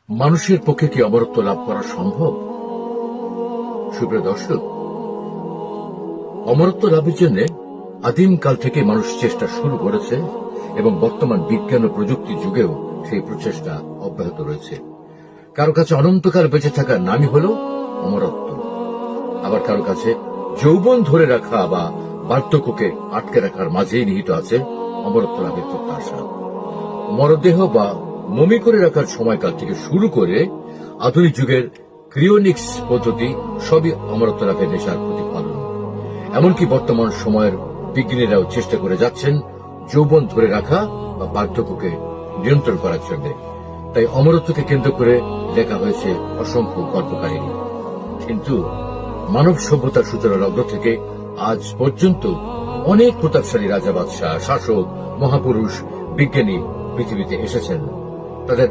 মানুষের পক্ষে কি অমরত্ব লাভ করা সম্ভব? সুপ্রিয় দর্শক, অমরত্ব লাভের জন্য আদিমকাল থেকে মানুষ চেষ্টা শুরু করেছে এবং বর্তমান বিজ্ঞান ও প্রযুক্তির যুগেও সেই প্রচেষ্টা অব্যাহত রয়েছে। কারো কাছে অনন্তকাল বেঁচে থাকার নামই হল অমরত্ব, আবার কারো কাছে যৌবন ধরে রাখা বা বার্ধক্যকে আটকে রাখার মাঝেই নিহিত আছে অমরত্ব লাভের প্রত্যাশা। মরদেহ বা মমি করে রাখার সময়কাল থেকে শুরু করে আধুনিক যুগের ক্রিওনিক্স পদ্ধতি সবই অমরত্ব লাভের নেশার প্রতিফলন। এমনকি বর্তমান সময়ের বিজ্ঞানীরাও চেষ্টা করে যাচ্ছেন যৌবন ধরে রাখা বা বার্ধক্যকে নিয়ন্ত্রণ করার জন্য। তাই অমরত্বকে কেন্দ্র করে লেখা হয়েছে অসংখ্য গল্পকাহিনী। কিন্তু মানব সভ্যতার সূচনা লগ্ন থেকে আজ পর্যন্ত অনেক প্রতাপশালী রাজা, বাদশাহ, শাসক, মহাপুরুষ, বিজ্ঞানী পৃথিবীতে এসেছেন।